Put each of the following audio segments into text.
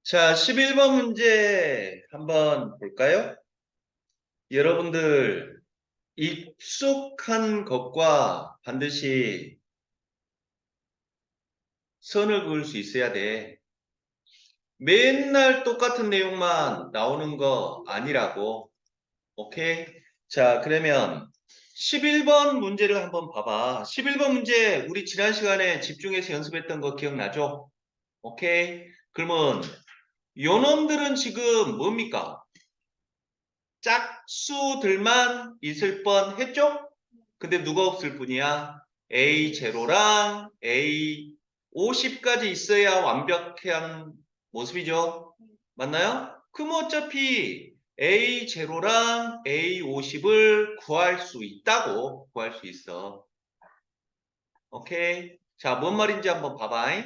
자, 11번 문제 한번 볼까요? 여러분들 익숙한 것과 반드시 선을 그을 수 있어야 돼. 맨날 똑같은 내용만 나오는 거 아니라고. 오케이? 자, 그러면 11번 문제를 한번 봐봐. 11번 문제 우리 지난 시간에 집중해서 연습했던 거 기억나죠? 오케이? 그러면 요놈들은 지금 뭡니까? 짝수들만 있을 뻔 했죠? 근데 누가 없을 뿐이야? A0랑 A50까지 있어야 완벽한 모습이죠? 맞나요? 그럼 어차피 A0랑 A50을 구할 수 있다고 구할 수 있어. 오케이? 자, 뭔 말인지 한번 봐봐.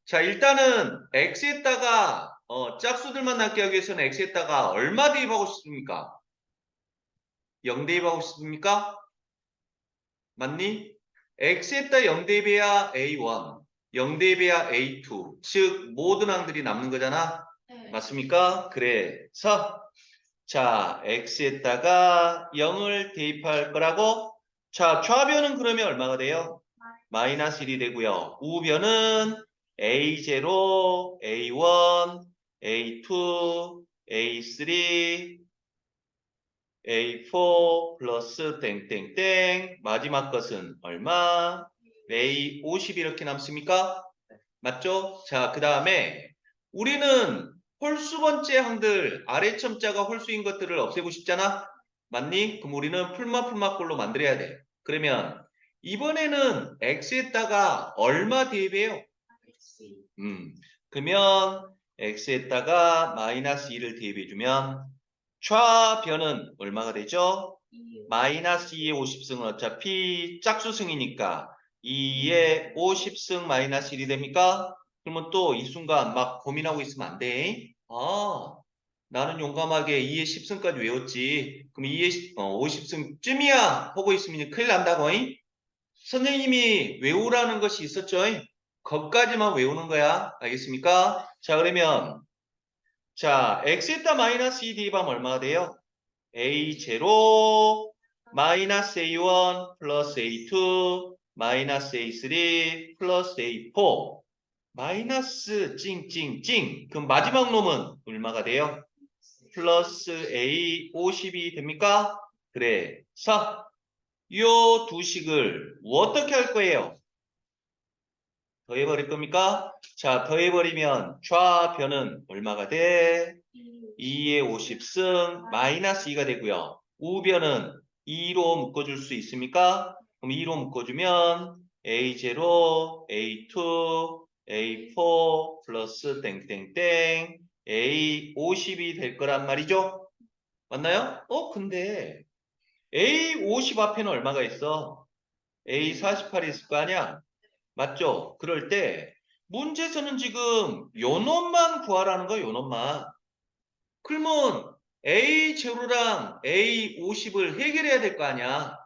자, 일단은 X에다가 짝수들만 낫게 하기 위해서는 X에다가 얼마 대입하고 싶습니까? 0 대입하고 싶습니까? 맞니? x에다 0 대입해야 a1, 0 대입해야 a2, 즉 모든 항들이 남는 거잖아. 네. 맞습니까? 그래서 자, x에다가 0을 대입할 거라고. 자, 좌변은 그러면 얼마가 돼요? 마이너스 1이 되고요. 우변은 a0, a1, a2, a3, A4 플러스 땡땡땡 마지막 것은 얼마? A50 이렇게 남습니까? 맞죠? 자, 그 다음에 우리는 홀수 번째 항들 아래 첨자가 홀수인 것들을 없애고 싶잖아? 맞니? 그럼 우리는 풀마풀마꼴로 만들어야 돼. 그러면 이번에는 x에다가 얼마 대입해요? 그러면 x에다가 마이너스 2를 대입해주면 좌변은 얼마가 되죠? 마이너스 2의 50승은 어차피 짝수승이니까 2의 50승 마이너스 1이 됩니까? 그러면 또 이 순간 막 고민하고 있으면 안 돼. 아, 나는 용감하게 2의 10승까지 외웠지. 그럼 2의 50승쯤이야 하고 있으면 큰일 난다고. 선생님이 외우라는 것이 있었죠. 거기까지만 외우는 거야. 알겠습니까? 자, 그러면 자, x에다 마이너스 2 대입하면 얼마가 돼요? A0 마이너스 A1 플러스 A2 마이너스 A3 플러스 A4 마이너스 찡찡찡. 그럼 마지막 놈은 얼마가 돼요? 플러스 A50이 됩니까? 그래. 자, 요 두 식을 어떻게 할 거예요? 더해버릴 겁니까? 자, 더해버리면 좌변은 얼마가 돼? 2의 50승 마이너스 2가 되고요. 우변은 2로 묶어줄 수 있습니까? 그럼 2로 묶어주면 A0, A2, A4 플러스 땡땡땡 A50이 될 거란 말이죠? 맞나요? 근데 A50 앞에는 얼마가 있어? A48이 있을 거 아니야? 맞죠? 그럴 때 문제에서는 지금 요 놈만 구하라는 거야, 요 놈만. 그러면 A0랑 A50을 해결해야 될 거 아니야.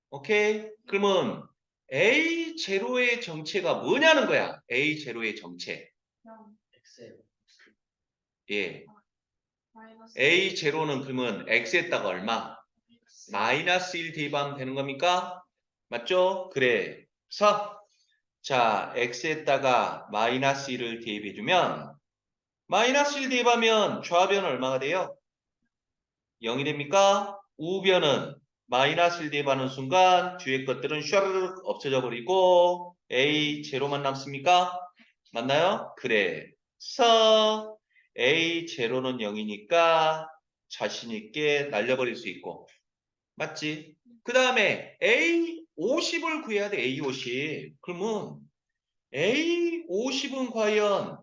오케이? 그러면 A0의 정체가 뭐냐는 거야. A0의 정체. 예. A0는 그러면 X에다가 얼마? 마이너스 1 대입하면 되는 겁니까? 맞죠? 그래. 자, X에다가 마이너스 1을 대입해주면 마이너스 1 대입하면 좌변은 얼마가 돼요? 0이 됩니까? 우변은 마이너스 1 대입하는 순간 뒤에 것들은 샤르륵 없어져 버리고 A 제로만 남습니까? 맞나요? 그래. A 제로는 0이니까 자신 있게 날려버릴 수 있고. 맞지? 그 다음에 A50을 구해야 돼. A50. 그러면 A50은 과연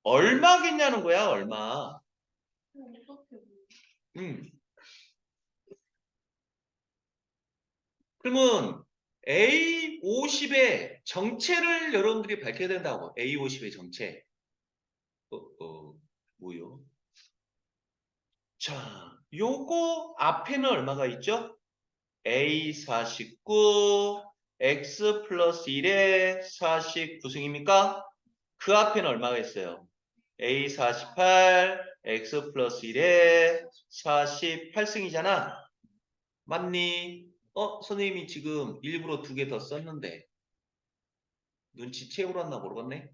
얼마겠냐는 거야, 얼마. 음. 그러면 A50의 정체를 여러분들이 밝혀야 된다고. A50의 정체. 뭐요? 자, 요거 앞에는 얼마가 있죠? A49, X 플러스 1의 49승입니까? 그 앞에는 얼마가 있어요? A 48, X 플러스 1에 48승이잖아. 맞니? 선생님이 지금 일부러 2개 더 썼는데 눈치 채우랬나 모르겠네.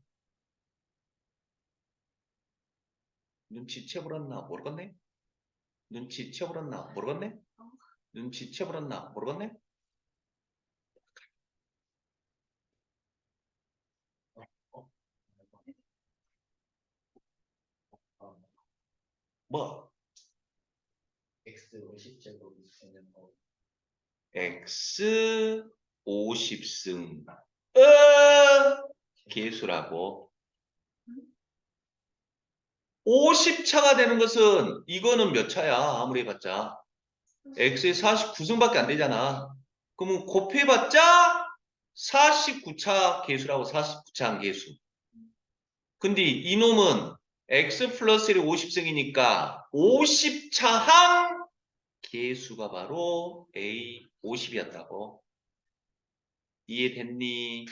눈치 채버렸나 모르겠네. 눈치 채버렸나 모르겠네. 눈치 채버렸나 모르겠네. 뭐? X 50제곱 있으면 X 50승. 개수라고. 50차가 되는 것은 이거는 몇 차야? 아무리 해봤자. X에 49승밖에 안 되잖아. 그러면 곱해봤자 49차 개수라고 49차 한 개수. 근데 이놈은 X 플러스 1이 50승이니까 50차 한 개수가 바로 A 50이었다고. 이해됐니?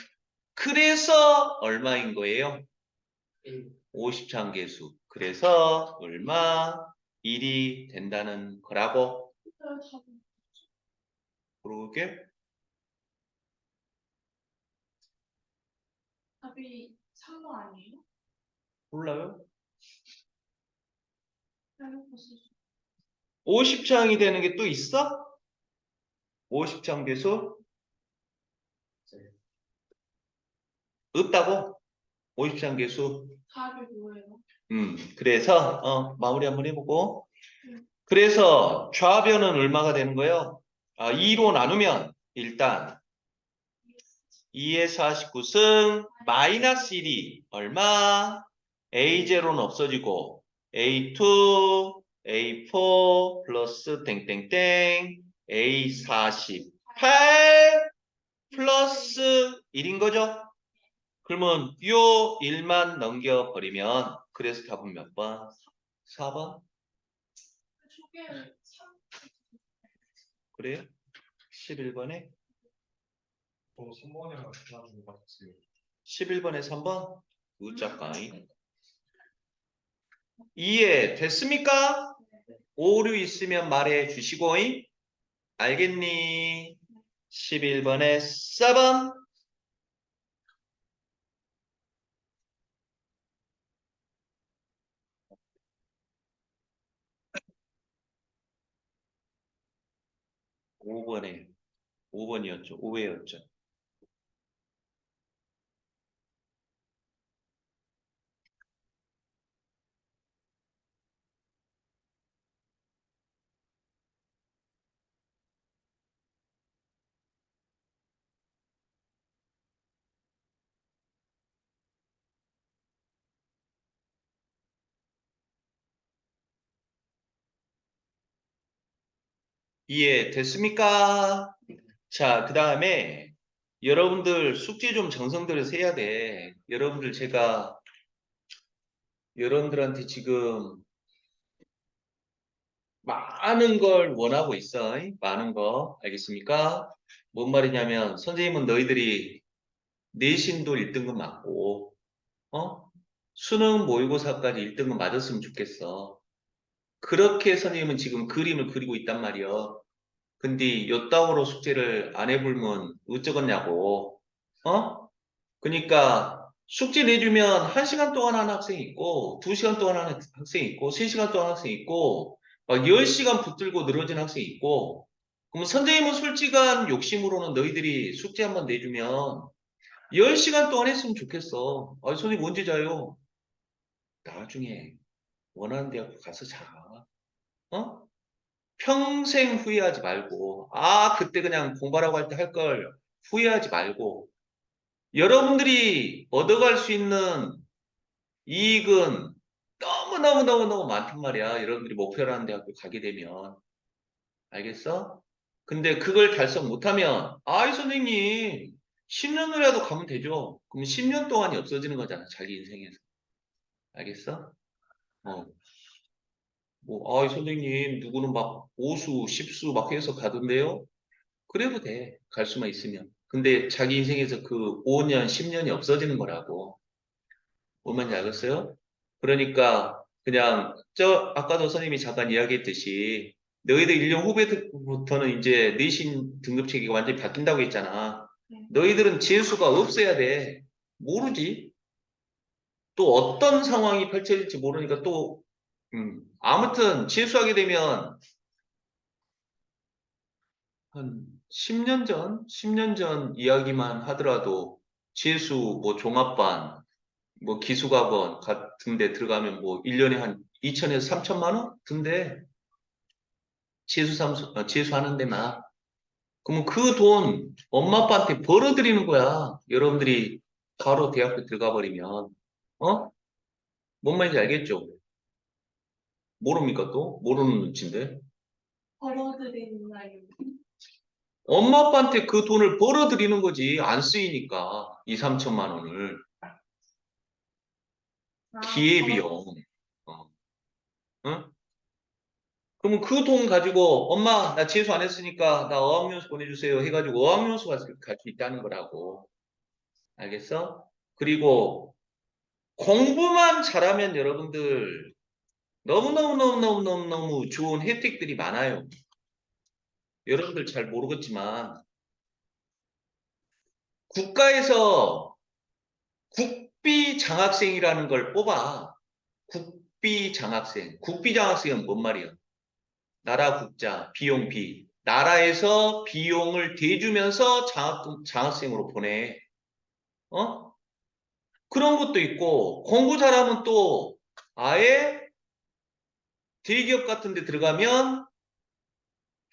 그래서 얼마인 거예요? 50차 한 개수. 그래서 얼마? 1이 된다는 거라고. 그러게? 답이 3번 아니에요? 몰라요? 해놓고서 50창이 되는 게 또 있어? 50창 개수? 없다고? 50창 개수? 답이 뭐예요? 그래서 마무리 한번 해보고. 그래서 좌변은 얼마가 되는 거예요? 2로 나누면 일단 2의 49승 마이너스 1이 얼마? A0는 없어지고 A2, A4 플러스 땡땡땡 A48 플러스 1인 거죠? 그러면 요 1만 넘겨버리면 그래서 답은 몇 번? 4번? 저게 3 그래요? 11번에? 3번이랑 나중에 같이 11번에 3번? 우짜까이 이해 됐습니까? 오류 있으면 말해 주시고잉. 알겠니? 11번에 4번. 오 번에 5번이었죠. 5회였죠. 이해 됐습니까? 자, 그 다음에 여러분들 숙제 좀 정성 들여서 해야 돼. 여러분들 제가 여러분들한테 지금 많은 걸 원하고 있어. 많은 거. 알겠습니까? 뭔 말이냐면 선생님은 너희들이 내신도 1등급 맞고 수능 모의고사까지 1등급 맞았으면 좋겠어. 그렇게 선생님은 지금 그림을 그리고 있단 말이야. 근데 요따구로 숙제를 안 해불면 어쩌겠냐고. 그러니까 숙제 내주면 1시간 동안 하는 학생이 있고 2시간 동안 하는 학생이 있고 3시간 동안 하는 학생이 있고 막 10시간 붙들고 늘어진 학생이 있고 그럼 선생님은 솔직한 욕심으로는 너희들이 숙제 한번 내주면 10시간 동안 했으면 좋겠어. 선생님 언제 자요? 나중에 원하는 대학 가서 자. 어? 평생 후회하지 말고 그때 그냥 공부하라고 할 때 할 걸 후회하지 말고 여러분들이 얻어갈 수 있는 이익은 너무너무너무너무 많단 말이야. 여러분들이 목표라는 대학교 가게 되면. 알겠어? 근데 그걸 달성 못하면 선생님 10년이라도 가면 되죠. 그럼 10년 동안이 없어지는 거잖아. 자기 인생에서. 알겠어? 선생님 누구는 막 5수, 10수 막 해서 가던데요. 그래도 돼. 갈 수만 있으면. 근데 자기 인생에서 그 5년, 10년이 없어지는 거라고. 뭔 말인지 알겠어요? 그러니까 그냥 아까도 선생님이 잠깐 이야기했듯이 너희들 1년 후부터는 이제 내신 등급 체계가 완전히 바뀐다고 했잖아. 네. 너희들은 재수가 없어야 돼. 모르지. 또 어떤 상황이 펼쳐질지 모르니까 또 아무튼 재수하게 되면 한 10년 전 이야기만 하더라도 재수 뭐 종합반 뭐 기숙학원 같은 데 들어가면 뭐 1년에 한 2천에서 3천만 원 든대. 재수하는 데만. 그러면 그 돈 엄마 아빠한테 벌어들이는 거야. 여러분들이 바로 대학교 들어가 버리면. 어? 뭔 말인지 알겠죠? 모릅니까 또? 모르는 눈치인데. 벌어들이는 날이 엄마 아빠한테 그 돈을 벌어들이는 거지. 안 쓰이니까. 2, 3천만 원을. 기회비용. 어. 응? 그러면 그 돈 가지고 엄마 나 재수 안 했으니까 나 어학연수 보내주세요 해가지고 어학연수 갈 수 있다는 거라고. 알겠어? 그리고 공부만 잘하면 여러분들 너무너무 좋은 혜택들이 많아요. 여러분들 잘 모르겠지만 국가에서 국비 장학생이라는 걸 뽑아. 국비 장학생. 국비 장학생은 뭔 말이야? 나라 국자, 비용 비. 나라에서 비용을 대주면서 장학생으로 보내. 어? 그런 것도 있고, 공부 잘하면 또 아예 대기업 같은 데 들어가면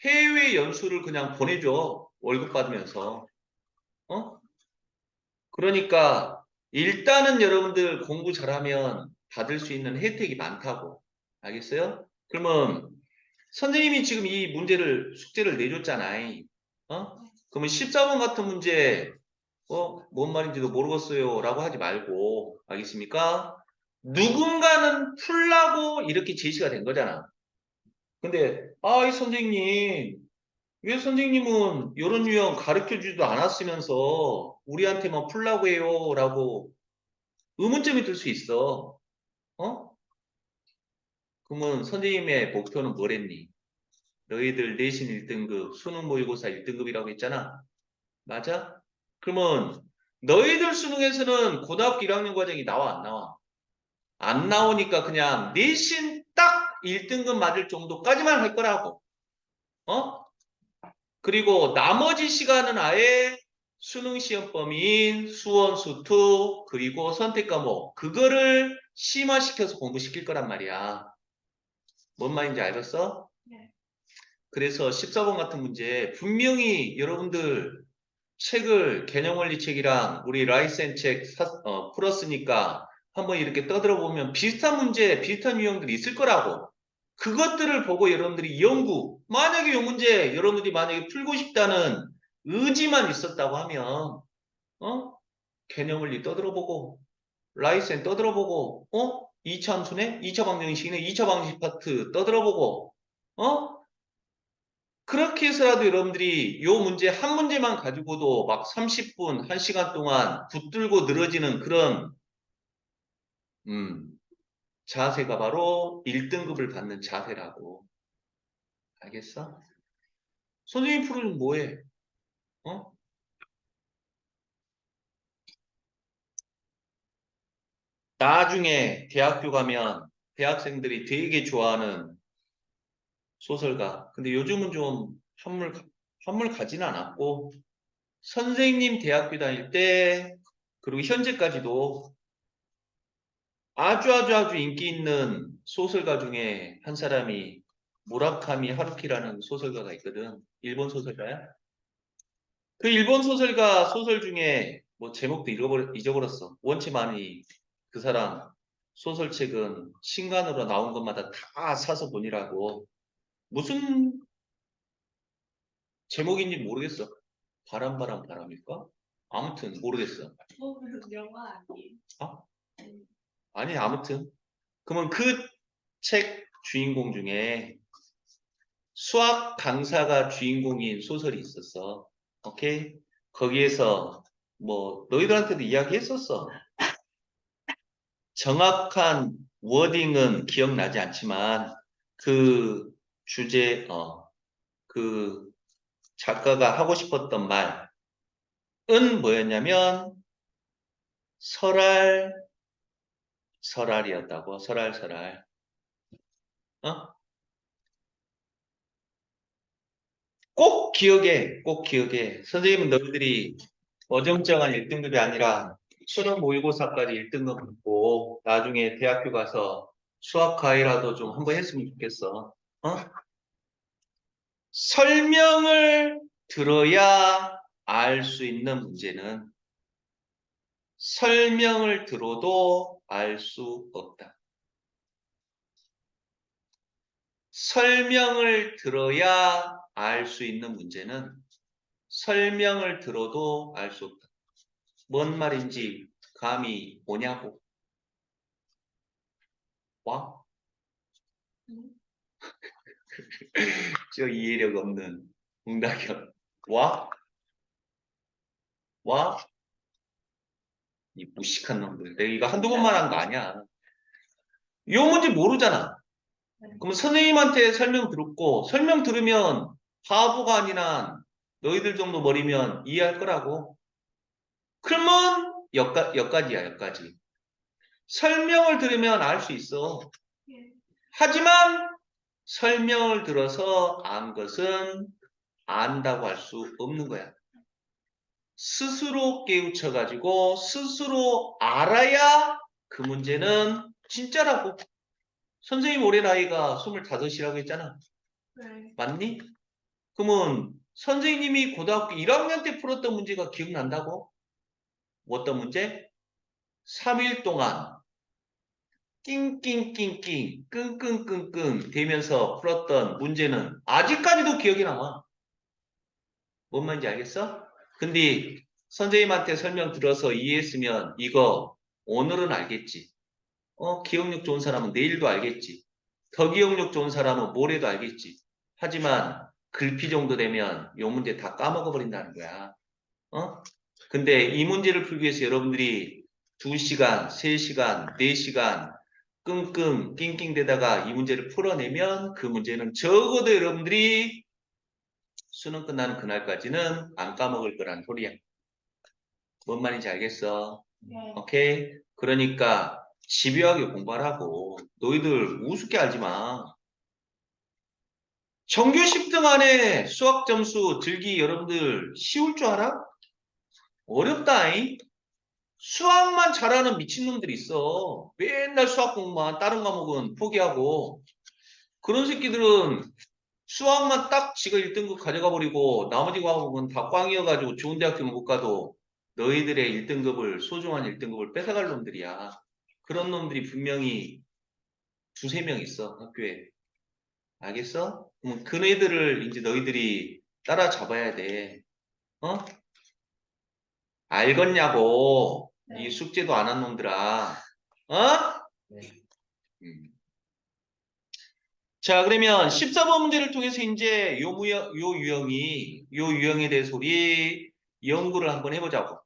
해외 연수를 그냥 보내줘. 월급 받으면서. 어? 그러니까 일단은 여러분들 공부 잘하면 받을 수 있는 혜택이 많다고. 알겠어요? 그러면 선생님이 지금 이 숙제를 내줬잖아. 어? 그러면 14번 같은 문제, 뭔 말인지도 모르겠어요. 라고 하지 말고, 알겠습니까? 누군가는 풀라고 이렇게 제시가 된 거잖아. 근데, 이 선생님, 왜 선생님은 이런 유형 가르쳐 주지도 않았으면서 우리한테만 풀라고 해요? 라고 의문점이 들 수 있어. 어? 그러면 선생님의 목표는 뭐랬니? 너희들 내신 1등급, 수능 모의고사 1등급이라고 했잖아. 맞아? 그러면 너희들 수능에서는 고등학교 1학년 과정이 나와, 안 나와? 안 나오니까 그냥 내신 딱 1등급 맞을 정도까지만 할 거라고. 어? 그리고 나머지 시간은 아예 수능 시험 범위인 수원, 수투, 그리고 선택 과목, 그거를 심화시켜서 공부시킬 거란 말이야. 뭔 말인지 알겠어? 네. 그래서 14번 같은 문제 분명히 여러분들 책을 개념원리 책이랑 우리 라이센 책 풀었으니까 한번 이렇게 떠들어 보면 비슷한 문제, 비슷한 유형들이 있을 거라고. 그것들을 보고 여러분들이 만약에 이 문제 여러분들이 만약에 풀고 싶다는 의지만 있었다고 하면 개념원리 떠들어 보고 라이센 떠들어 보고 2차 함수네? 2차 방정식이네? 2차 방정식 파트 떠들어 보고 그렇게 해서라도 여러분들이 요 문제 한 문제만 가지고도 막 30분, 1시간 동안 붙들고 늘어지는 그런 자세가 바로 1등급을 받는 자세라고. 알겠어? 선생님 프로는 뭐해? 어? 나중에 대학교 가면 대학생들이 되게 좋아하는 소설가. 근데 요즘은 좀 한물 가지는 않았고 선생님 대학교 다닐 때 그리고 현재까지도 아주 인기 있는 소설가 중에 한 사람이 무라카미 하루키라는 소설가가 있거든. 일본 소설가야. 그 일본 소설가 소설 중에 뭐 제목도 잊어버렸어. 원체 많이 그 사람 소설책은 신간으로 나온 것마다 다 사서 보니라고. 무슨 제목인지 모르겠어. 바람일까? 아무튼 모르겠어. 그거는 영화 아니에요? 어? 아니 아무튼 그러면 그 책 주인공 중에 수학 강사가 주인공인 소설이 있었어. 오케이? 거기에서 뭐 너희들한테도 이야기했었어. 정확한 워딩은 기억나지 않지만 그 주제, 그 작가가 하고 싶었던 말은 뭐였냐면 설알이었다고. 설알. 어? 꼭 기억해. 선생님은 너희들이 어정쩡한 1등급이 아니라 수능 모의고사까지 1등급 받고 나중에 대학교 가서 수학 과외라도 좀 한번 했으면 좋겠어. 어? 설명을 들어야 알 수 있는 문제는 설명을 들어도 알 수 없다. 설명을 들어야 알 수 있는 문제는 설명을 들어도 알 수 없다. 뭔 말인지 감이 오냐고. 와? 저 이해력 없는 응답형. 와? 와? 이 무식한 놈들. 내가 이거 한두 번만 한 거 아니야. 이 문제 모르잖아. 그럼 선생님한테 설명 들었고, 설명 들으면 바보가 아니라 너희들 정도 머리면 이해할 거라고. 그러면 여기까지야, 여기까지. 설명을 들으면 알 수 있어. 예. 하지만 설명을 들어서 안 것은 안다고 할 수 없는 거야. 스스로 깨우쳐가지고 스스로 알아야 그 문제는 진짜라고. 선생님 올해 나이가 25이라고 했잖아. 네. 맞니? 그러면 선생님이 고등학교 1학년 때 풀었던 문제가 기억난다고? 어떤 문제? 3일 동안 낑낑낑낑 끙끙끙끙 대면서 풀었던 문제는 아직까지도 기억이 남아. 뭔 말인지 알겠어? 근데 선생님한테 설명 들어서 이해했으면 이거 오늘은 알겠지. 기억력 좋은 사람은 내일도 알겠지. 더 기억력 좋은 사람은 모레도 알겠지. 하지만 글피 정도 되면 이 문제 다 까먹어 버린다는 거야. 근데 이 문제를 풀기 위해서 여러분들이 2시간, 3시간, 4시간 끙끙 낑낑 대다가 이 문제를 풀어내면 그 문제는 적어도 여러분들이 수능 끝나는 그날까지는 안 까먹을 거란 소리야. 뭔 말인지 알겠어? 네. 오케이? 그러니까 집요하게 공부하라고. 너희들 우습게 알지 마. 정규 10등 안에 수학 점수 들기 여러분들 쉬울 줄 알아? 어렵다잉. 수학만 잘하는 미친놈들이 있어. 맨날 수학 공부만 다른 과목은 포기하고. 그런 새끼들은 수학만 딱 지가 1등급 가져가 버리고 나머지 과목은 다 꽝이어가지고 좋은 대학교는 못 가도 너희들의 1등급을 소중한 1등급을 뺏어갈 놈들이야. 그런 놈들이 분명히 2~3명 있어 학교에. 알겠어? 그럼 그 애들을 이제 너희들이 따라잡아야 돼. 어? 알겠냐고. 네. 이 숙제도 안 한 놈들아. 어? 네. 자, 그러면 14번 문제를 통해서 이제 요 유형에 대해서 우리 연구를 한번 해보자고.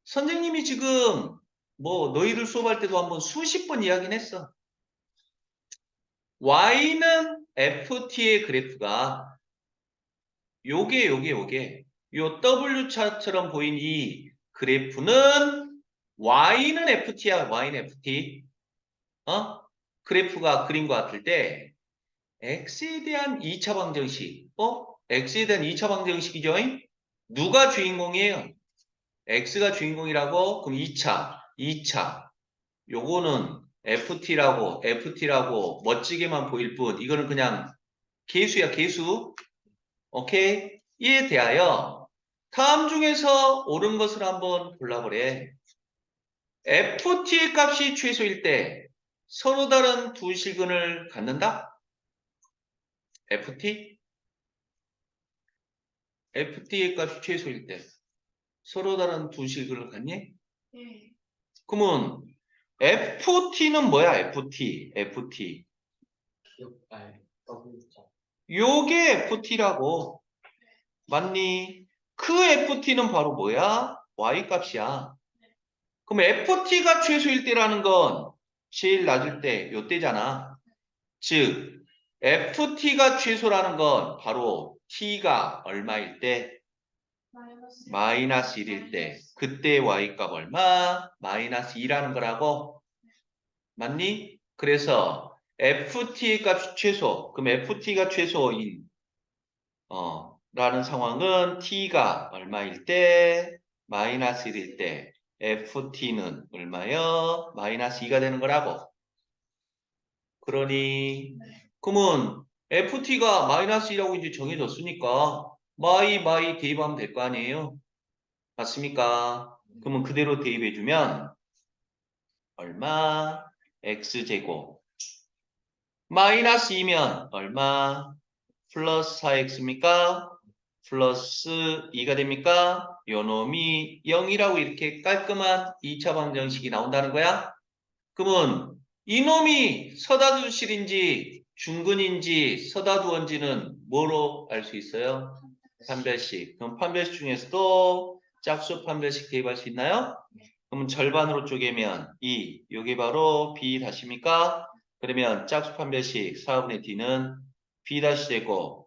선생님이 지금 뭐 너희들 수업할 때도 한번 수십 번 이야기는 했어. Y는 FT의 그래프가 요게 요 W 차트처럼 보인 이 그래프는 Y는 FT야. Y는 FT. 그래프가 그린 것 같을 때 X에 대한 2차 방정식. X에 대한 2차 방정식이죠. 누가 주인공이에요? X가 주인공이라고? 그럼 2차. 요거는 FT라고 멋지게만 보일 뿐 이거는 그냥 계수야, 계수. 오케이? 이에 대하여 다음 중에서 옳은 것을 한번 골라보래. FT의 값이 최소일 때 서로 다른 두 실근을 갖는다? FT? FT의 값이 최소일 때 서로 다른 두 실근을 갖니? 네. 그러면 FT는 뭐야? FT. W자. 요게 FT라고. 맞니? 그 FT는 바로 뭐야? Y 값이야. 그럼 FT가 최소일 때라는 건 제일 낮을 때 요때잖아. 즉 ft가 최소라는 건 바로 t가 얼마일 때? 마이너스 1일 때. 그때 y값 얼마? 마이너스 2라는 거라고. 맞니? 그래서 ft의 값이 최소. 그럼 ft가 최소인 라는 상황은 t가 얼마일 때? 마이너스 1일 때 ft는 얼마요? 마이너스 2가 되는 거라고. 그러니 그러면 ft가 마이너스 2라고 이제 정해졌으니까 마이 대입하면 될 거 아니에요? 맞습니까? 그러면 그대로 대입해주면 얼마? x제곱 마이너스 2면 얼마? 플러스 4x입니까? 플러스 2가 됩니까? 요놈이 0이라고 이렇게 깔끔한 2차 방정식이 나온다는 거야? 그러면 이놈이 서다두실인지 중근인지 서다두원지는 뭐로 알 수 있어요? 판별식. 그럼 판별식 중에서도 짝수 판별식 대입할 수 있나요? 그러면 절반으로 쪼개면 2, 이게 바로 B 다시입니까? 그러면 짝수 판별식 4분의 D는 B 다시 제곱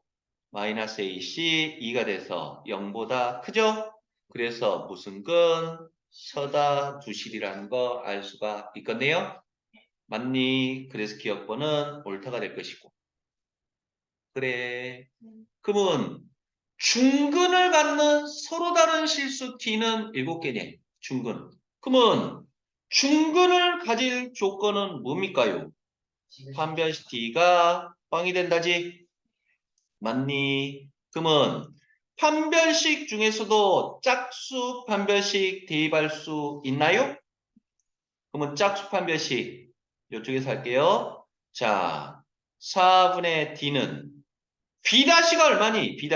마이너스 AC 2가 돼서 0보다 크죠? 그래서 무슨 근 서다두실이라는 거 알 수가 있겠네요? 맞니? 그래서 기억번은 옳다가 될 것이고. 그래. 그러면 중근을 갖는 서로 다른 실수 T는 7개네. 중근. 그러면 중근을 가질 조건은 뭡니까요? 판별식 T가 빵이 된다지. 맞니? 그러면 판별식 중에서도 짝수 판별식 대입할 수 있나요? 그러면 짝수 판별식 이쪽에서 할게요. 자, 4분의 D는 B-가 얼마니? B-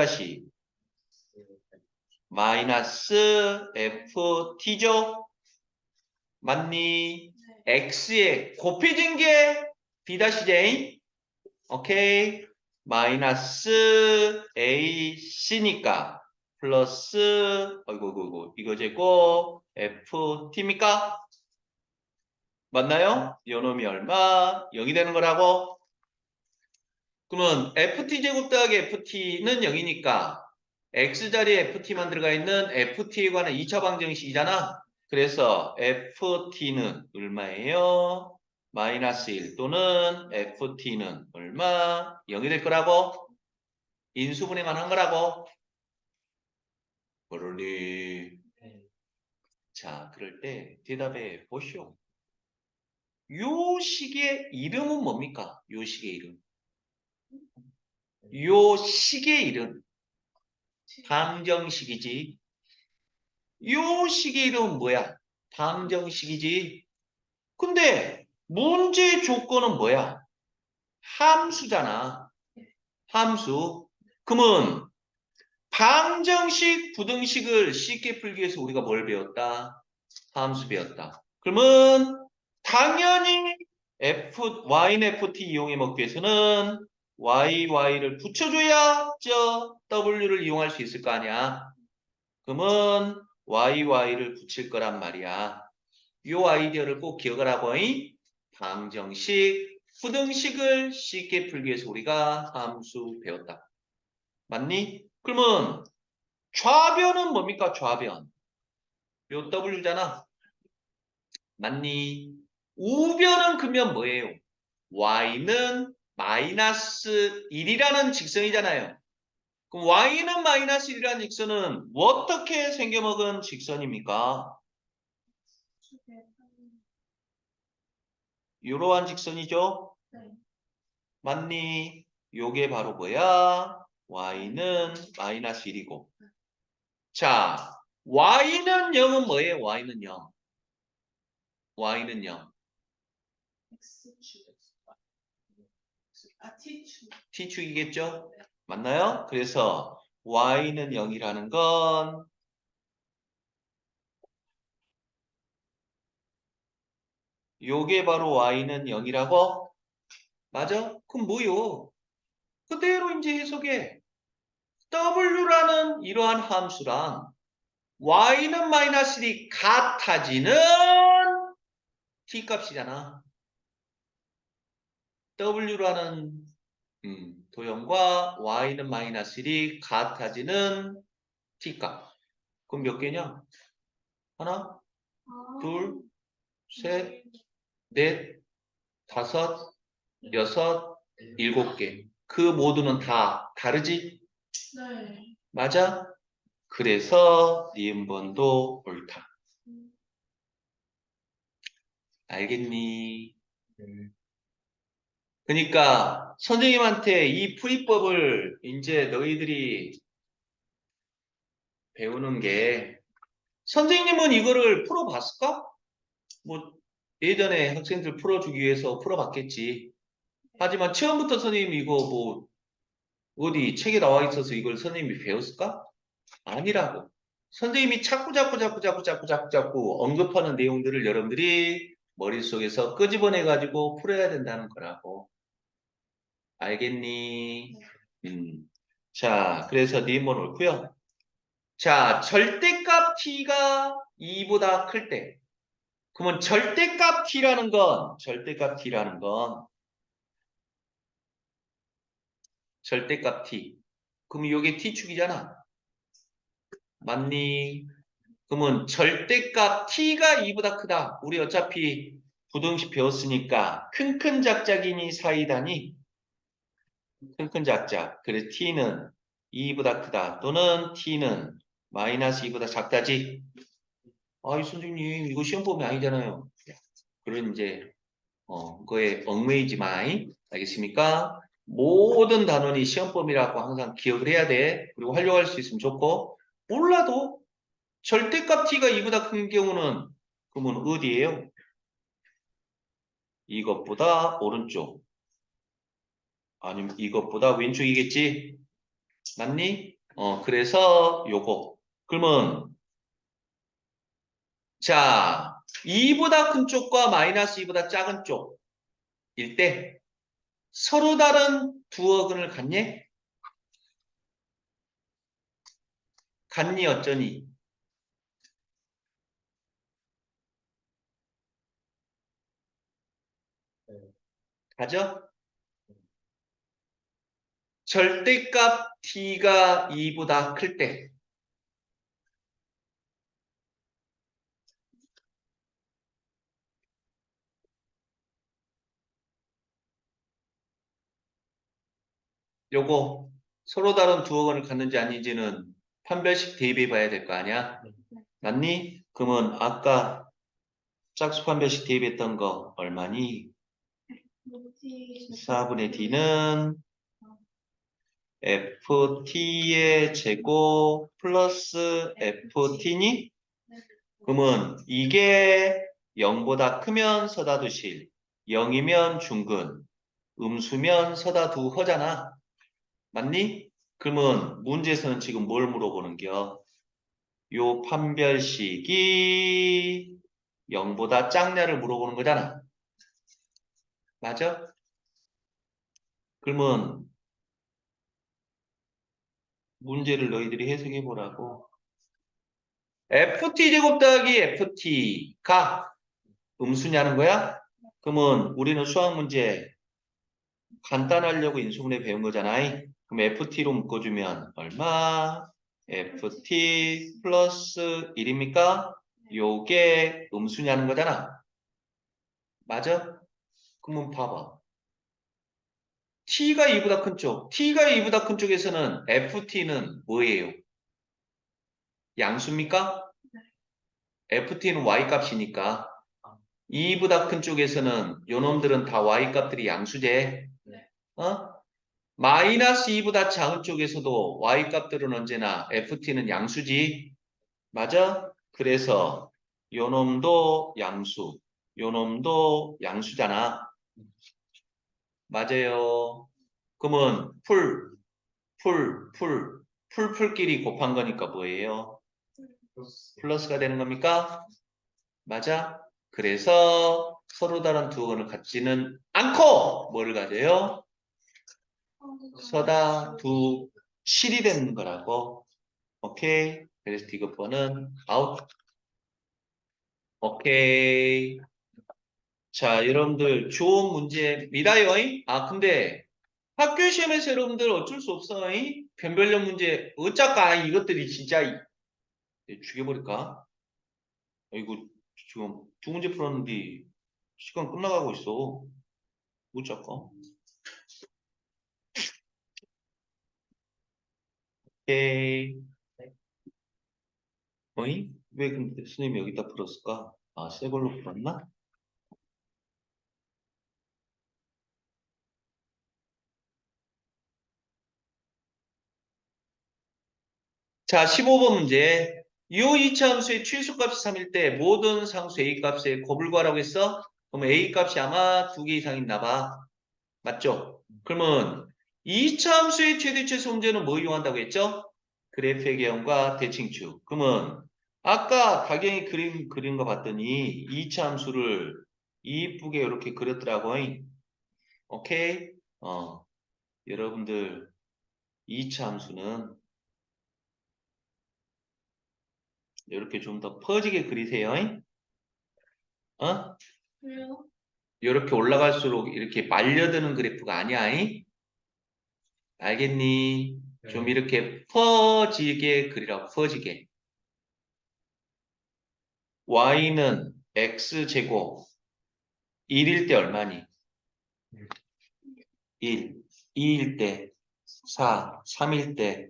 마이너스 FT죠? 맞니? X에 곱해진 게 B-J. 오케이. 마이너스 AC니까 플러스 어이구 이거 제곱 FT입니까? 맞나요? 요놈이 얼마? 0이 되는 거라고? 그러면 FT 제곱 더하기 FT는 0이니까 X자리에 FT만 들어가 있는 FT에 관한 2차 방정식이잖아. 그래서 FT는 얼마예요? 마이너스 1 또는 FT는 얼마? 0이 될 거라고? 인수분해만 한 거라고? 그러니 자, 그럴 때 대답해 보시오. 요 식의 이름은 뭡니까? 요 식의 이름. 요 식의 이름. 방정식이지. 요 식의 이름은 뭐야? 방정식이지. 근데 문제 조건은 뭐야? 함수잖아. 함수. 그러면 방정식, 부등식을 쉽게 풀기 위해서 우리가 뭘 배웠다? 함수 배웠다. 그러면 당연히 y는 ft 이용해 먹기 위해서는 y를 붙여줘야 저 w를 이용할 수 있을 거 아니야. 그러면 y를 붙일 거란 말이야. 요 아이디어를 꼭 기억을 하고 방정식, 부등식을 쉽게 풀기 위해서 우리가 함수 배웠다. 맞니? 그러면 좌변은 뭡니까? 좌변. 요 w잖아. 맞니? 우변은 그러면 뭐예요? y는 마이너스 1이라는 직선이잖아요. 그럼 y는 마이너스 1이라는 직선은 어떻게 생겨먹은 직선입니까? 이러한 직선이죠? 네. 맞니? 요게 바로 뭐야? y는 마이너스 1이고. 자, y는 0은 뭐예요? y는 0. y는 0. X축. T축. t축이겠죠? 맞나요? 그래서 y는 0이라는 건 요게 바로 y는 0이라고? 맞아? 그럼 뭐요? 그대로 이제 해석해. w라는 이러한 함수랑 y는 마이너스 1이 같아지는 t값이잖아. W라는 도형과 Y는 마이너스 1이 같아지는 T값. 그럼 몇 개냐? 하나, 둘, 셋, 넷, 다섯, 여섯, 일곱 개. 그 모두는 다 다르지? 네. 맞아? 그래서 니은번도 옳다. 알겠니? 네. 그러니까 선생님한테 이 풀이법을 이제 너희들이 배우는 게 선생님은 이거를 풀어봤을까? 뭐 예전에 학생들 풀어주기 위해서 풀어봤겠지. 하지만 처음부터 선생님이 이거 뭐 어디 책에 나와 있어서 이걸 선생님이 배웠을까? 아니라고. 선생님이 자꾸 언급하는 내용들을 여러분들이 머릿속에서 끄집어내가지고 풀어야 된다는 거라고. 알겠니? 자, 그래서 니은번 옳고요. 자, 절대값 t가 2보다 클 때. 그러면 절대값 t라는 건 절대값 t. 그럼 이게 t축이잖아. 맞니? 그러면 절대값 t가 2보다 크다. 우리 어차피 부등식 배웠으니까 큰큰 작작이니 사이다니? 큰큰 작작. 그래서 t는 2보다 크다. 또는 t는 마이너스 2보다 작다지. 아이 선생님 이거 시험범위 아니잖아요. 그런 이제 그거에 얽매이지 마이. 알겠습니까? 모든 단원이 시험범위라고 항상 기억을 해야 돼. 그리고 활용할 수 있으면 좋고 몰라도 절대값 t가 2보다 큰 경우는 그러면 어디예요? 이것보다 오른쪽 아니면 이것보다 왼쪽이겠지? 맞니? 그래서 요거 그러면 자 2보다 큰 쪽과 마이너스 2보다 작은 쪽일 때 서로 다른 두 어근을 갖니? 갖니 어쩌니? 네. 가죠? 절대값 t가 2보다 클 때 요거 서로 다른 두 어근을 갖는지 아닌지는 판별식 대입해 봐야 될 거 아니야? 맞니? 그러면 아까 짝수 판별식 대입했던 거 얼마니? 4분의 d는 ft의 제곱 플러스 ft니? 그러면 이게 0보다 크면 서다두실, 0이면 중근, 음수면 서다두허잖아. 맞니? 그러면 문제에서는 지금 뭘 물어보는겨? 요 판별식이 0보다 작냐를 물어보는 거잖아. 맞아? 그러면 문제를 너희들이 해석해 보라고. ft 제곱 더하기 ft가 음수냐는 거야? 그러면 우리는 수학 문제 간단하려고 인수분해 배운 거잖아. 그럼 ft로 묶어주면 얼마? ft 플러스 1입니까? 요게 음수냐는 거잖아. 맞아? 그러면 봐봐. t가 2보다 큰 쪽, t가 2보다 큰 쪽에서는 ft는 뭐예요? 양수입니까? ft는 y값이니까 2보다 큰 쪽에서는 요놈들은 다 y값들이 양수제. 마이너스 2보다 작은 쪽에서도 y값들은 언제나 ft는 양수지. 맞아? 그래서 요놈도 양수, 요놈도 양수잖아. 맞아요. 그러면 풀끼리 곱한 거니까 뭐예요? 플러스가 되는 겁니까? 맞아? 그래서 서로 다른 두 어근을 갖지는 않고 뭐를 가져요? 서다 두 실이 되는 거라고. 오케이. 그래서 디귿번은 아웃. 오케이. 자, 여러분들 좋은 문제입니다요. 아, 근데 학교 시험에서 여러분들 어쩔 수 없어. 변별력 문제 어쩌까 이것들이 진짜 죽여버릴까? 이거 지금 두 문제 풀었는데 시간 끝나가고 있어. 어쩌까? 오케이. 왜 근데 선생님이 여기다 풀었을까? 아, 새 걸로 풀었나? 자, 15번 문제. 요 이차함수의 최소값이 3일 때 모든 상수 A값의 곱을 구하라고 했어? 그럼 A값이 아마 2개 이상 있나 봐. 맞죠? 그러면 이차함수의 최대 최소 문제는 뭐 이용한다고 했죠? 그래프의 개형과 대칭축. 그러면 아까 다경이 그림 그린 거 봤더니 이차함수를 이쁘게 이렇게 그렸더라고. 오케이? 여러분들 이차함수는 이렇게 좀 더 퍼지게 그리세요. 어? 왜요? 이렇게 올라갈수록 이렇게 말려드는 그래프가 아니야. 알겠니? 좀 네. 이렇게 퍼지게 그리라고, 퍼지게. y는 x제곱 1일 때 얼마니? 1, 2일 때 4, 3일 때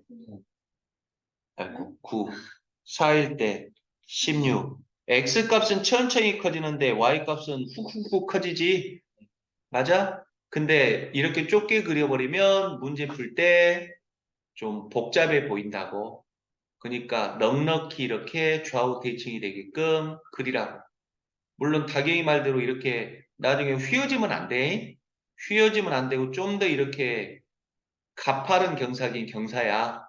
9, 4일 때 16. x값은 천천히 커지는데 y값은 훅훅훅 커지지. 맞아? 근데 이렇게 좁게 그려버리면 문제 풀 때 좀 복잡해 보인다고. 그러니까 넉넉히 이렇게 좌우 대칭이 되게끔 그리라고. 물론 다경이 말대로 이렇게 나중에 휘어지면 안 돼. 휘어지면 안 되고 좀 더 이렇게 가파른 경사긴 경사야.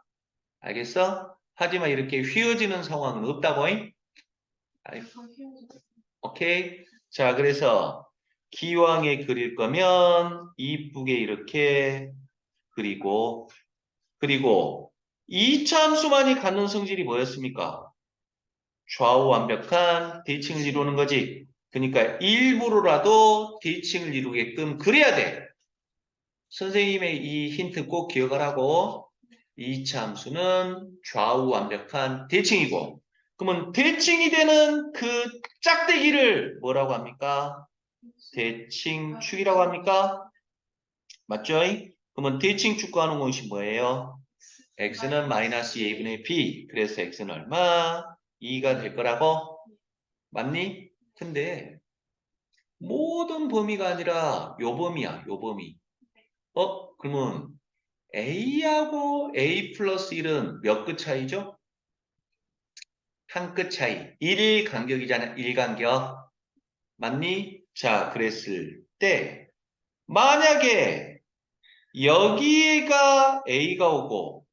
알겠어? 하지만 이렇게 휘어지는 상황은 없다고. 오케이? 자, 그래서 기왕에 그릴 거면 이쁘게 이렇게 그리고 이차함수만이 갖는 성질이 뭐였습니까? 좌우 완벽한 대칭을 이루는 거지. 그러니까 일부러라도 대칭을 이루게끔 그려야 돼. 선생님의 이 힌트 꼭 기억하라고. 이차함수는 좌우 완벽한 대칭이고, 그러면 대칭이 되는 그 짝대기를 뭐라고 합니까? 대칭축이라고 합니까? 맞죠? 그러면 대칭축 구하는 공식 뭐예요? x는 마이너스 a분의 b. 그래서 x는 얼마? 2가 될 거라고? 맞니? 근데 모든 범위가 아니라 요 범위야, 요 범위. 그러면 a하고 a 플러스 1은 몇 끗 차이죠? 한 끗 차이. 1 간격이잖아, 1 간격. 맞니? 자, 그랬을 때 만약에 여기에가 a가 오고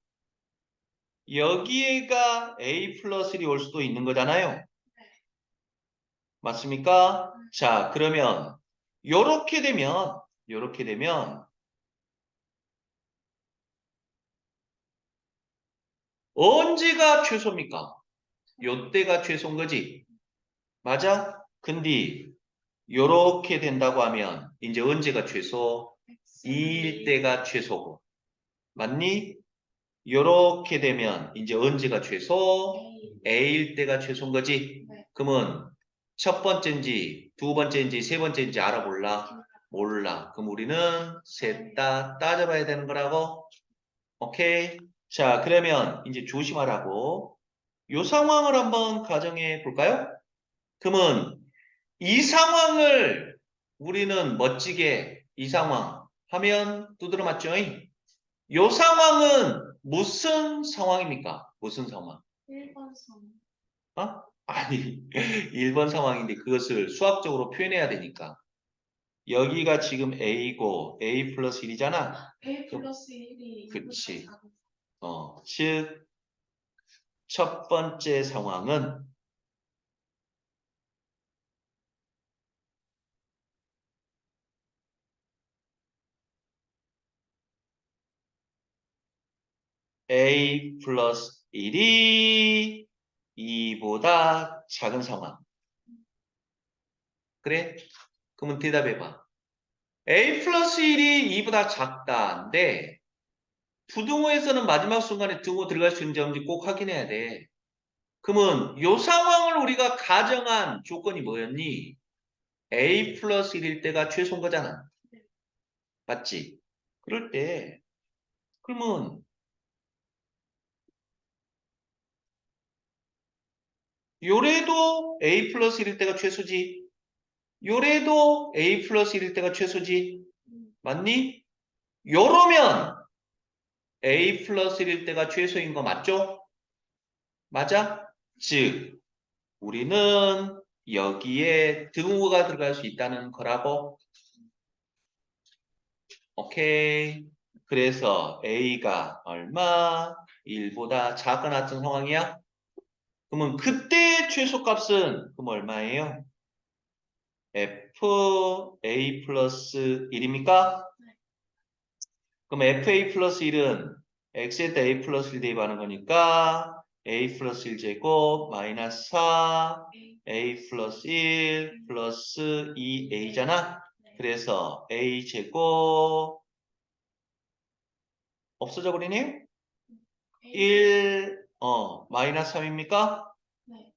여기에가 a 플러스 1이 올 수도 있는 거잖아요. 맞습니까? 자, 그러면 요렇게 되면 언제가 최소입니까? 요때가 최소인 거지. 맞아? 근데 요렇게 된다고 하면 이제 언제가 최소? 2일 때가 최소고. 맞니? 요렇게 되면 이제 언제가 최소? A일 때가 최소인 거지. 그러면 첫 번째인지 두 번째인지 세 번째인지 알아볼라? 몰라. 그럼 우리는 셋 다 따져봐야 되는 거라고. 오케이. 자, 그러면 이제 조심하라고. 요 상황을 한번 가정해 볼까요? 그러면 이 상황을 우리는 멋지게 이 상황 하면 두드러 맞죠? 요 상황은 무슨 상황입니까? 무슨 상황? 1번 선. 아니, 1번 상황인데 그것을 수학적으로 표현해야 되니까. 여기가 지금 A고 A 플러스 1이잖아. A 플러스 1이 그치. 즉, 첫 번째 상황은 A 플러스 1이 2보다 작은 상황. 그래? 그러면 대답해봐. A 플러스 1이 2보다 작다인데 부등호에서는 마지막 순간에 등호 들어갈 수 있는지 없는지 꼭 확인해야 돼. 그러면 이 상황을 우리가 가정한 조건이 뭐였니? A 플러스 1일 때가 최소인 거잖아. 맞지? 그럴 때 그러면 요래도 A 플러스 1일 때가 최소지. 요래도 A 플러스 1일 때가 최소지. 맞니? 요러면 A 플러스 1일 때가 최소인 거 맞죠? 맞아? 즉 우리는 여기에 등호가 들어갈 수 있다는 거라고. 오케이. 그래서 A가 얼마? 1보다 작거나 같은 상황이야? 그러면 그때 최소값은 그럼 얼마예요? FA 플러스 1입니까? 그럼 FA 플러스 1은 X에다 A 플러스 1 대입하는 거니까 A 플러스 1제곱 마이너스 4 A 플러스 1 플러스 2A잖아. 그래서 A제곱 없어져 버리네요? 1, 마이너스 3입니까? 네.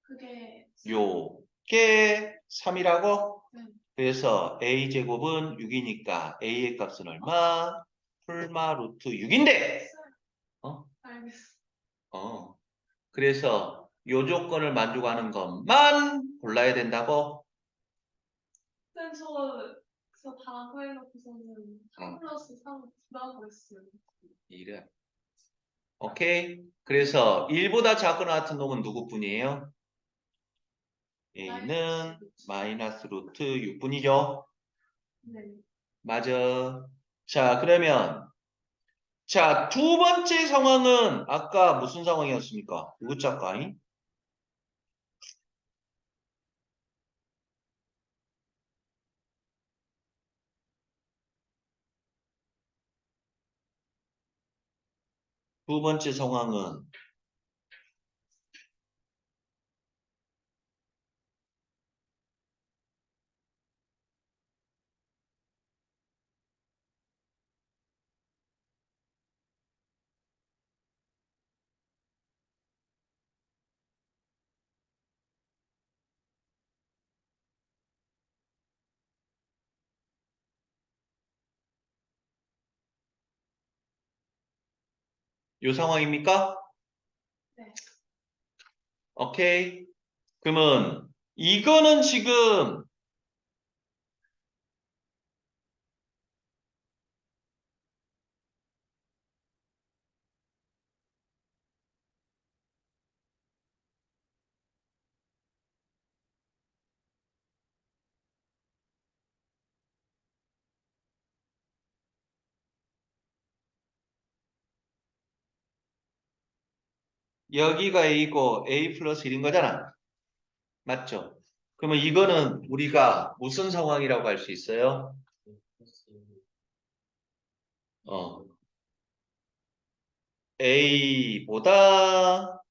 그게 요게 3이라고? 네. 그래서 A제곱은 6이니까 A의 값은 얼마? 풀마 루트 6인데! 어? 알겠어. 그래서 요 조건을 만족하는 것만 골라야 된다고? 근데 저 다구해놓고서는 3 플러스 3 구하고 있어요. 이래. 오케이? 그래서 1보다 작거나 같은 놈은 누구뿐이에요? A는 마이너스 루트 6분이죠? 네. 맞아. 자, 그러면 자, 두 번째 상황은 아까 무슨 상황이었습니까? 누구 짝까이? 두 번째 상황은 요 상황입니까? 네. 오케이. 그러면 이거는 지금 여기가 A고 A 플러스 1인 거잖아. 맞죠? 그러면 이거는 우리가 무슨 상황이라고 할 수 있어요? A보다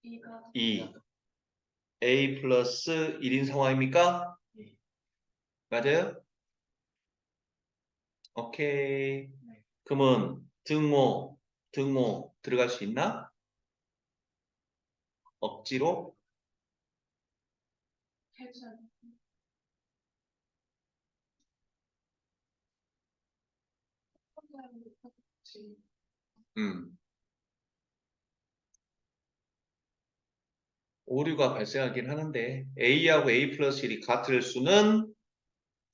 2가 2, A 플러스 1인 상황입니까? 네. 맞아요? 오케이. 네. 그러면 등호 들어갈 수 있나? 억지로? 해줘요. 음. 오류가 발생하긴 하는데 A하고 A 플러스 1이 같을 수는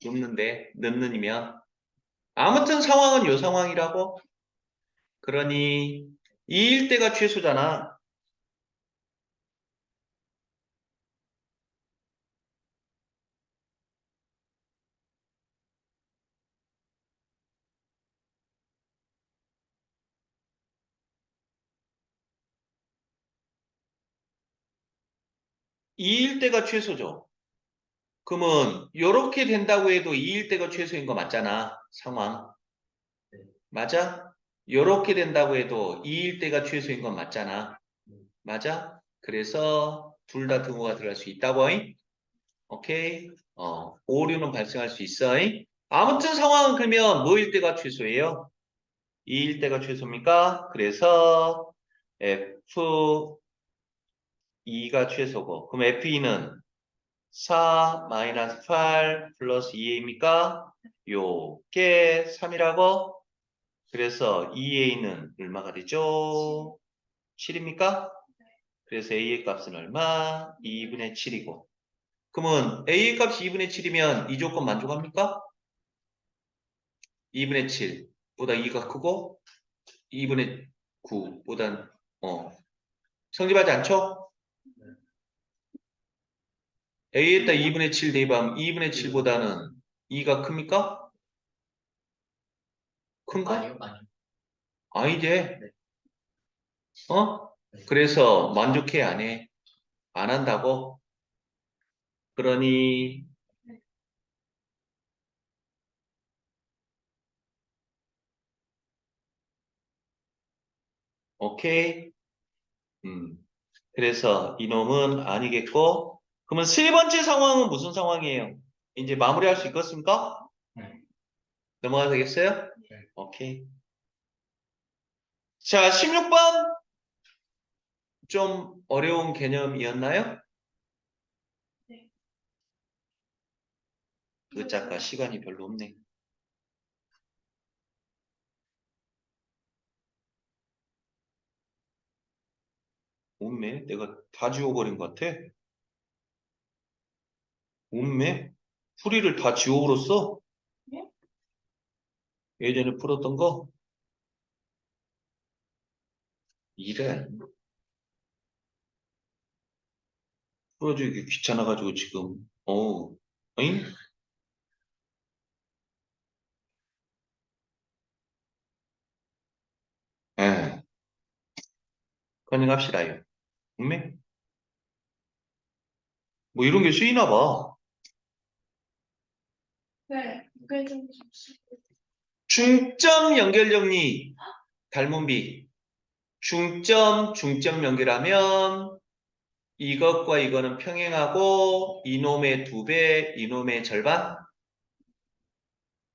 없는데 넣는이면 아무튼 상황은 요 상황이라고. 그러니 2일 때가 최소잖아. 이일 때가 최소죠. 그러면 요렇게 된다고 해도 2일 때가 최소인 거 맞잖아. 상황. 네. 맞아? 요렇게 된다고 해도 2일 때가 최소인 건 맞잖아. 맞아? 그래서 둘 다 등호가 들어갈 수 있다고. 오케이? 오류는 발생할 수 있어. 아무튼 상황은 그러면 뭐일 때가 최소예요? 2일 때가 최소입니까? 그래서 F2가 최소고, 그럼 F2는 4 마이너스 8 플러스 2A입니까? 요게 3이라고? 그래서 2A는 얼마가 되죠? 7입니까? 그래서 A의 값은 얼마? 2분의 7이고. 그러면 A의 값이 2분의 7이면 이 조건 만족합니까? 2분의 7보다 2가 크고 2분의 9보단 성립하지 않죠? A에다 2분의 7 대입하면 2분의 7보다는 2가 큽니까? 큰가? 아니요, 아니요. 아니지. 네. 그래서 만족해 안 해? 안 한다고? 그러니 오케이. 그래서 이놈은 아니겠고, 그러면 세 번째 상황은 무슨 상황이에요? 이제 마무리할 수 있겠습니까? 네. 넘어가도 되겠어요? 네. 오케이. 자, 16번. 좀 어려운 개념이었나요? 네. 그 작가 시간이 별로 없네. 없네. 내가 다 지워버린 것 같아. 없네. 풀이를 다 지워버렸어. 네? 예전에 풀었던 거. 이래. 풀어주기 귀찮아가지고 지금. 어잉? 예. 컨닝합시다요. 없네? 뭐 이런 게 쓰이나 봐. 네. 그게 좀 좋습니다. 중점 연결 정리. 닮은비. 중점 연결하면 이것과 이거는 평행하고 이놈의 2배, 이놈의 절반.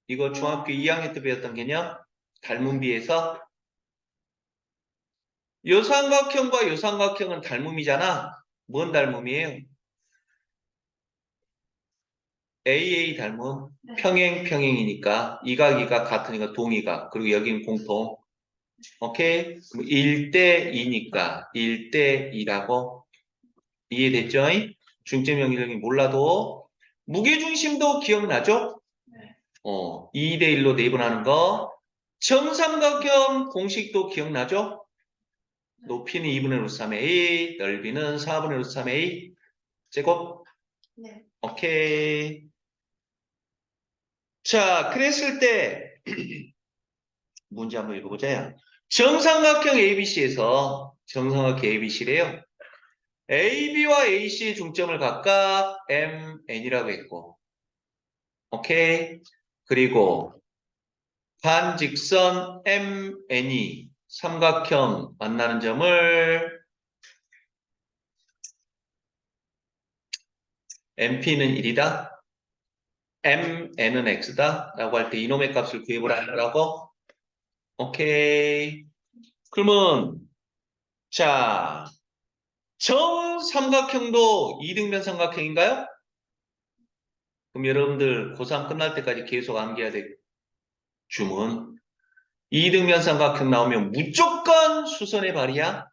이거 중학교 2학년 때 배웠던 개념. 닮은비에서 요삼각형과 요삼각형은 닮음이잖아. 뭔 닮음이에요? AA 닮음. 네. 평행이니까 이각 같으니까 동이각. 그리고 여기는 공통. 오케이? 그럼 1대 2니까 1대 2라고 이해됐죠? 중점 연결력이 몰라도 무게중심도 기억나죠? 네. 2대 1로 내분하는 거. 정삼각형 공식도 기억나죠? 높이는 2분의 루트 3a, 넓이는 4분의 루트 3a 제곱. 네. 오케이. 자, 그랬을 때 문제 한번 읽어보자. 정삼각형 ABC에서 정삼각형 ABC래요. AB와 AC의 중점을 각각 MN이라고 했고, 오케이. 그리고 반직선 MN이 삼각형 만나는 점을 MP는 1이다. MN은 X다. 라고 할 때 이놈의 값을 구해보라고. 오케이. 그러면 자, 정삼각형도 이등변 삼각형인가요? 그럼 여러분들 고3 끝날 때까지 계속 암기해야 될 주문. 이등변 삼각형 나오면 무조건 수선의 발이야.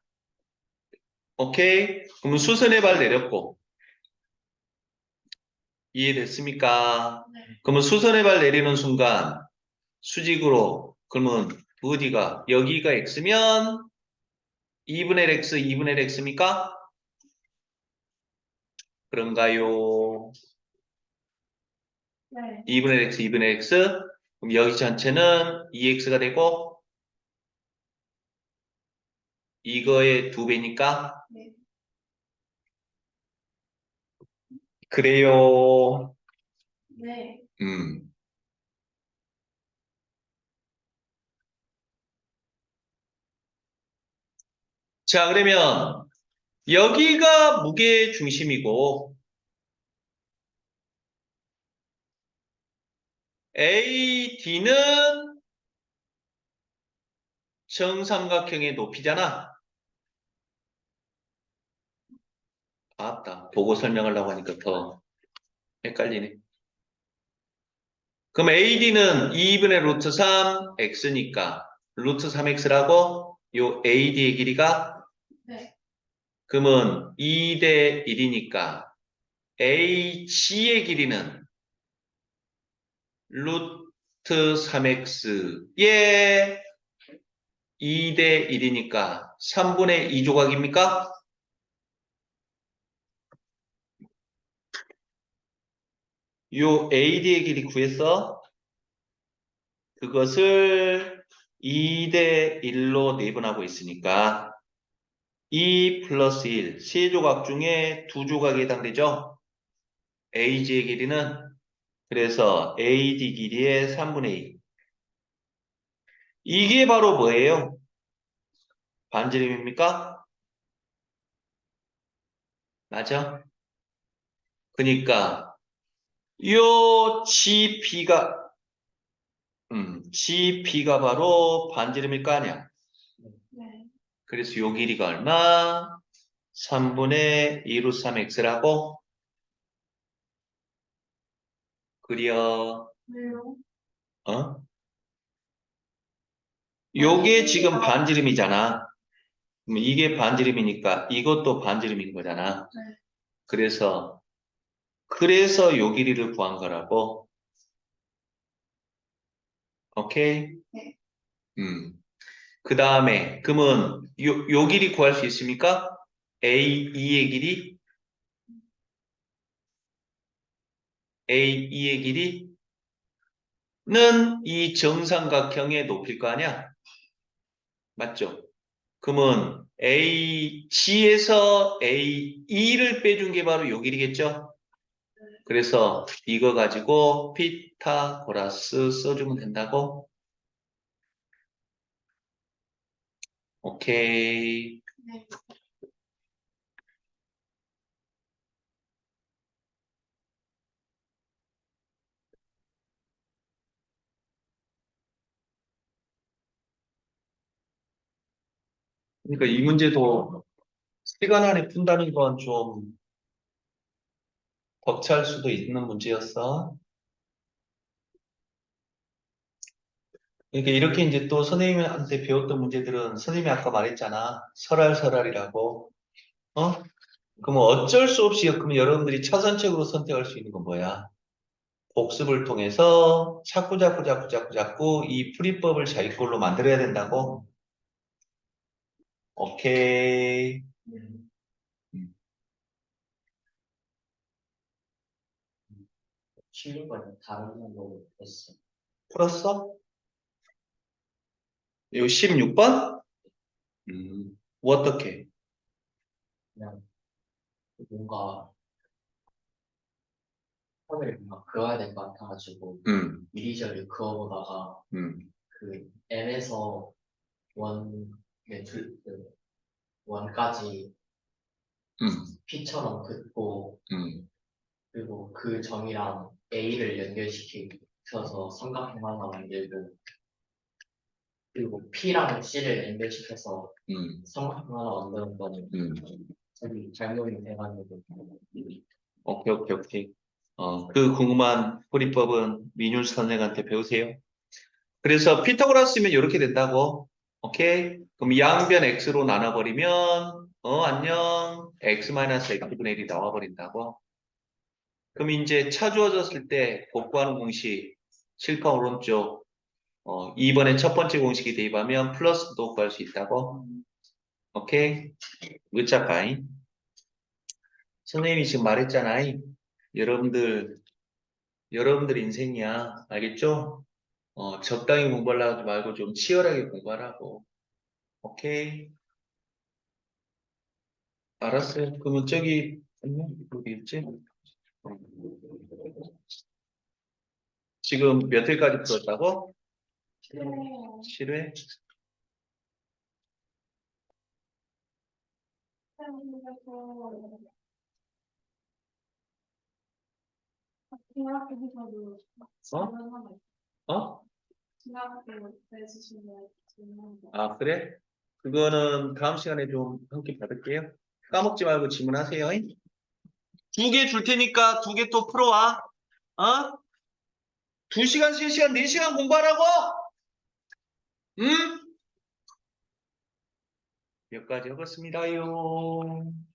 오케이? 그러면 수선의 발 내렸고. 이해됐습니까? 네. 그러면 수선의 발 내리는 순간 수직으로 그러면 어디가? 여기가 X면 2분의 X, 2분의 X입니까? 그런가요? 네. 2분의 X, 2분의 X. 그럼 여기 전체는 2X가 되고 이거의 2배니까 네. 그래요. 네. 자, 그러면 여기가 무게 중심이고 AD는 정삼각형의 높이잖아. 아따, 보고 설명하려고 하니까 더 헷갈리네. 그럼 AD는 2분의 루트 3, x니까 루트 3x라고 요 AD의 길이가 네. 그러면 2 대 1이니까 AG의 길이는 루트 3x의 2 대 1이니까 3분의 2 조각입니까? 요 AD의 길이 구했어. 그것을 2 대 1로 내분하고 있으니까 2 플러스 1, 세 조각 중에 두 조각에 해당되죠? AG의 길이는 그래서 AD 길이의 3분의 2. 이게 바로 뭐예요? 반지름입니까? 맞아? 그러니까 요 GP가 바로 반지름일 거 아니야. 네. 그래서 요 길이가 얼마? 3분의 2루 3x라고 그려. 왜요? 어? 요게 지금 반지름이잖아. 그럼 이게 반지름이니까 이것도 반지름인 거잖아. 네. 그래서 요 길이를 구한 거라고. 오케이? 네. 그 다음에 그러면 요 길이 구할 수 있습니까? A2의 길이? A2의 길이는 이 정삼각형의 높이일 거 아니야? 맞죠? 그러면 AG에서 A2를 빼준 게 바로 요 길이겠죠? 그래서 이거 가지고 피타고라스 써주면 된다고? 오케이. 네. 그러니까 이 문제도 시간 안에 푼다는 건 좀 벅찰 수도 있는 문제였어. 그러니까 이렇게 이제 또 선생님한테 배웠던 문제들은 선생님이 아까 말했잖아. 설알설알이라고. 어? 그러면 어쩔 수 없이 그러면 여러분들이 차선책으로 선택할 수 있는 건 뭐야? 복습을 통해서 자꾸 이 풀이법을 자기 걸로 만들어야 된다고? 오케이. 음. 16번 다른 걸로 했어. 풀었어? 이거 16번? 뭐 어떻게? 그냥 뭔가 선을 뭔가 그어야 될 것 같아가지고 이리저리 그어보다가 음, 그 M에서 원, 그 원까지 음, P처럼 긋고 음. 그리고 그 점이랑 A를 연결시켜서 삼각형 하나 만들고 그리고 P랑 C를 연결시켜서 삼각형 하나 만드는 거는 저기 잘못이 돼가지고 오케이. 그 궁금한 풀이법은 민율 선생한테 배우세요. 그래서 피타고라스면 이렇게 된다고. 오케이? 그럼 양변 x로 나눠버리면 안녕. x-x분의 1이 나와버린다고. 그럼 이제 차 주어졌을 때 곱구하는 공식 칠판 오른쪽 2번에 첫 번째 공식이 대입하면 플러스도 구할 수 있다고. 오케이? 의자가이. 선생님이 지금 말했잖아. 여러분들 인생이야. 알겠죠? 적당히 공부하려고 하지 말고 좀 치열하게 공부하라고. 오케이? 알았어요. 그러면 저기, 어디 있지? 지금 몇 회까지 풀었다고? 네. 7회? 그래서 중학교에서도 어? 질문 하나 있어요. 어? 중학교 내주시면 질문 하나. 아, 그래? 그거는 다음 시간에 좀 함께 받을게요. 까먹지 말고 질문하세요. 2개 줄 테니까 2개 또 풀어와. 어? 2시간, 3시간, 4시간 공부하라고? 응? 여기까지 하겠습니다요.